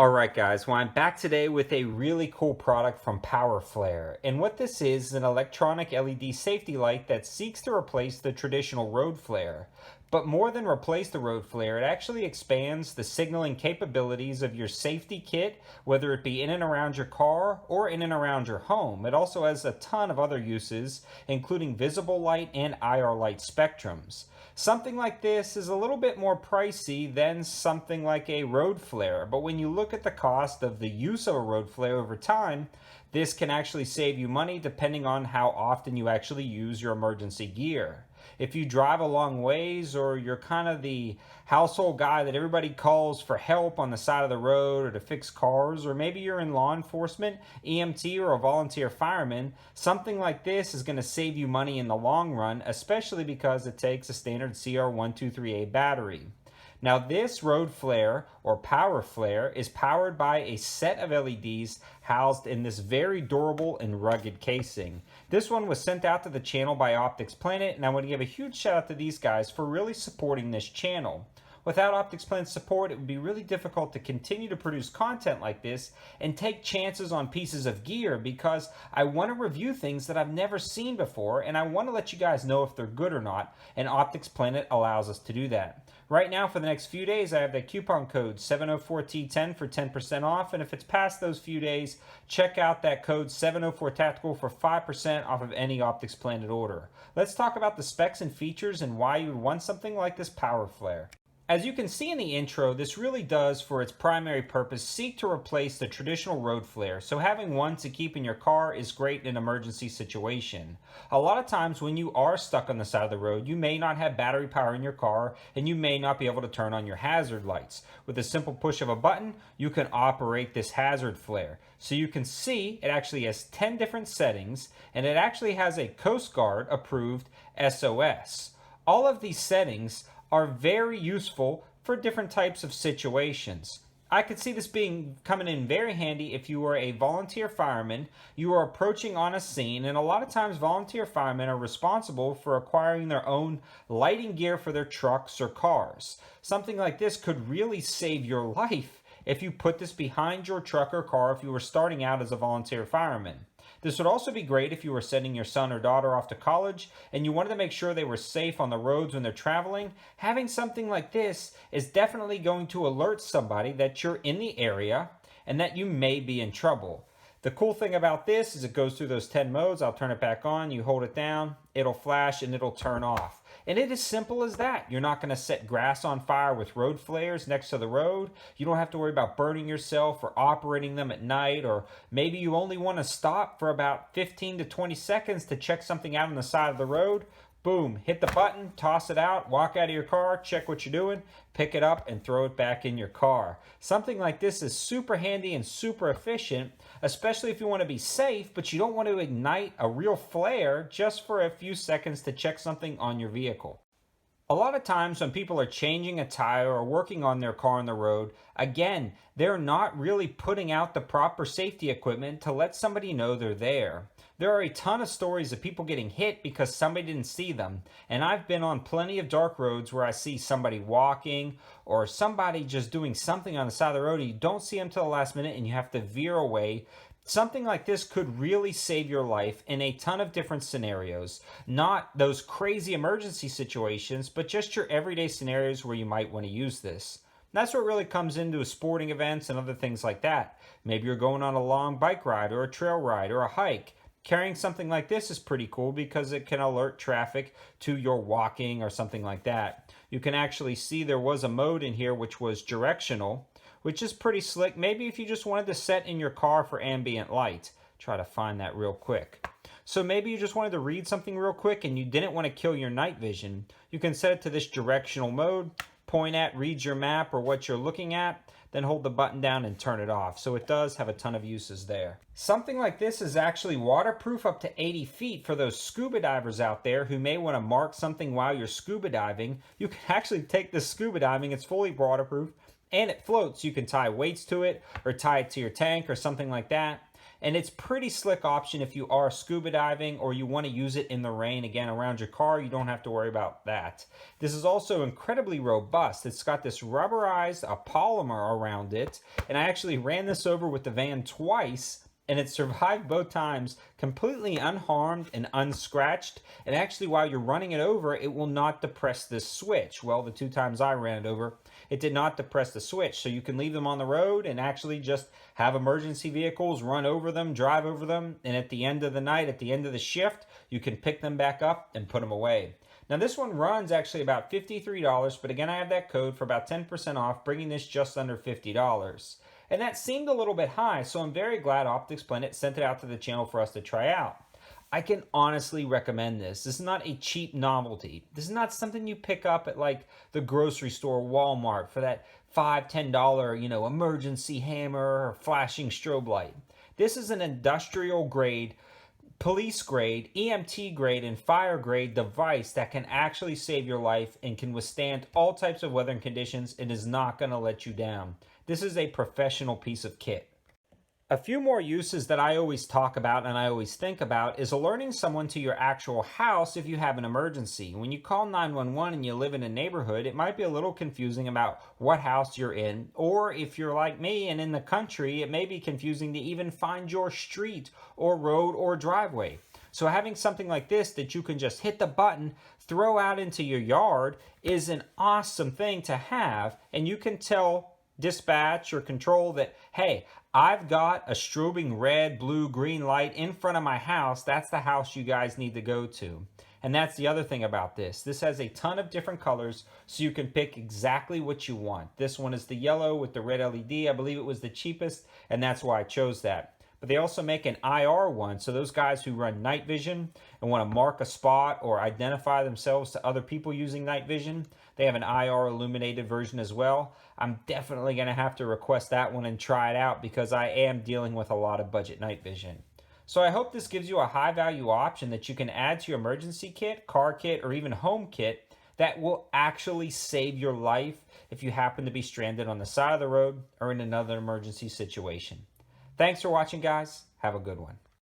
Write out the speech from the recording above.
Alright guys, well I'm back today with a really cool product from PowerFlare. And what this is an electronic LED safety light that seeks to replace the traditional road flare. But more than replace the road flare, it actually expands the signaling capabilities of your safety kit, whether it be in and around your car or in and around your home. It also has a ton of other uses, including visible light and IR light spectrums. Something like this is a little bit more pricey than something like a road flare, but when you look at the cost of the use of a road flare over time, this can actually save you money depending on how often you actually use your emergency gear. If you drive a long ways or you're kind of the household guy that everybody calls for help on the side of the road or to fix cars, or maybe you're in law enforcement, EMT, or a volunteer fireman, something like this is going to save you money in the long run, especially because it takes a standard CR123A battery. Now, this road flare or power flare is powered by a set of LEDs housed in this very durable and rugged casing. This one was sent out to the channel by Optics Planet, and I want to give a huge shout out to these guys for really supporting this channel. Without Optics Planet's support, it would be really difficult to continue to produce content like this and take chances on pieces of gear because I want to review things that I've never seen before and I want to let you guys know if they're good or not, and Optics Planet allows us to do that. Right now, for the next few days, I have that coupon code 704T10 for 10% off, and if it's past those few days, check out that code 704Tactical for 5% off of any Optics Planet order. Let's talk about the specs and features and why you would want something like this power flare. As you can see in the intro, this really does, for its primary purpose, seek to replace the traditional road flare, so having one to keep in your car is great in an emergency situation. A lot of times when you are stuck on the side of the road, you may not have battery power in your car, and you may not be able to turn on your hazard lights. With a simple push of a button, you can operate this hazard flare. So you can see it actually has 10 different settings, and it actually has a Coast Guard approved SOS. All of these settings are very useful for different types of situations. I could see this coming in very handy if you are a volunteer fireman, you are approaching on a scene, and a lot of times volunteer firemen are responsible for acquiring their own lighting gear for their trucks or cars. Something like this could really save your life if you put this behind your truck or car if you were starting out as a volunteer fireman. This would also be great if you were sending your son or daughter off to college and you wanted to make sure they were safe on the roads when they're traveling. Having something like this is definitely going to alert somebody that you're in the area and that you may be in trouble. The cool thing about this is it goes through those 10 modes. I'll turn it back on, you hold it down, it'll flash and it'll turn off. And it is simple as that. You're not going to set grass on fire with road flares next to the road. You don't have to worry about burning yourself or operating them at night, or maybe you only want to stop for about 15 to 20 seconds to check something out on the side of the road. Boom, hit the button, toss it out, walk out of your car, check what you're doing, pick it up, and throw it back in your car. Something like this is super handy and super efficient, especially if you want to be safe, but you don't want to ignite a real flare just for a few seconds to check something on your vehicle. A lot of times when people are changing a tire or working on their car on the road, again, they're not really putting out the proper safety equipment to let somebody know they're there. There are a ton of stories of people getting hit because somebody didn't see them, and I've been on plenty of dark roads where I see somebody walking or somebody just doing something on the side of the road and you don't see them till the last minute and you have to veer away. Something like this could really save your life in a ton of different scenarios. Not those crazy emergency situations, but just your everyday scenarios where you might want to use this. That's what really comes into sporting events and other things like that. Maybe you're going on a long bike ride or a trail ride or a hike. Carrying something like this is pretty cool because it can alert traffic to your walking or something like that. You can actually see there was a mode in here which was directional, which is pretty slick. Maybe if you just wanted to set in your car for ambient light. Try to find that real quick. So maybe you just wanted to read something real quick and you didn't want to kill your night vision. You can set it to this directional mode, point at, read your map or what you're looking at, then hold the button down and turn it off. So it does have a ton of uses there. Something like this is actually waterproof up to 80 feet for those scuba divers out there who may want to mark something while you're scuba diving. You can actually take this scuba diving, it's fully waterproof, and it floats. You can tie weights to it or tie it to your tank or something like that. And it's pretty slick option if you are scuba diving or you want to use it in the rain. Again, around your car, you don't have to worry about that. This is also incredibly robust. It's got this rubberized polymer around it, and I actually ran this over with the van twice, and it survived both times completely unharmed and unscratched. And actually, while you're running it over, it will not depress this switch. Well, the 2 times I ran it over, it did not depress the switch. So you can leave them on the road and actually just have emergency vehicles run over them, drive over them, and at the end of the night, at the end of the shift, you can pick them back up and put them away. Now this one runs actually about $53, but again, I have that code for about 10% off, bringing this just under $50. And that seemed a little bit high, so I'm very glad Optics Planet sent it out to the channel for us to try out. I can honestly recommend this. This is not a cheap novelty. This is not something you pick up at like the grocery store, Walmart, for that $5, $10, emergency hammer or flashing strobe light. This is an industrial grade, police grade, EMT grade, and fire grade device that can actually save your life and can withstand all types of weather and conditions and is not going to let you down. This is a professional piece of kit. A few more uses that I always talk about and I always think about is alerting someone to your actual house if you have an emergency. When you call 911 and you live in a neighborhood, it might be a little confusing about what house you're in, or if you're like me and in the country, it may be confusing to even find your street or road or driveway. So having something like this that you can just hit the button, throw out into your yard is an awesome thing to have, and you can tell dispatch or control that, hey, I've got a strobing red, blue, green light in front of my house. That's the house you guys need to go to. And that's the other thing about this. This has a ton of different colors, so you can pick exactly what you want. This one is the yellow with the red LED. I believe it was the cheapest, and that's why I chose that. But they also make an IR one, so those guys who run night vision and want to mark a spot or identify themselves to other people using night vision, they have an IR illuminated version as well. I'm definitely going to have to request that one and try it out because I am dealing with a lot of budget night vision. So I hope this gives you a high value option that you can add to your emergency kit, car kit, or even home kit that will actually save your life if you happen to be stranded on the side of the road or in another emergency situation. Thanks for watching, guys. Have a good one.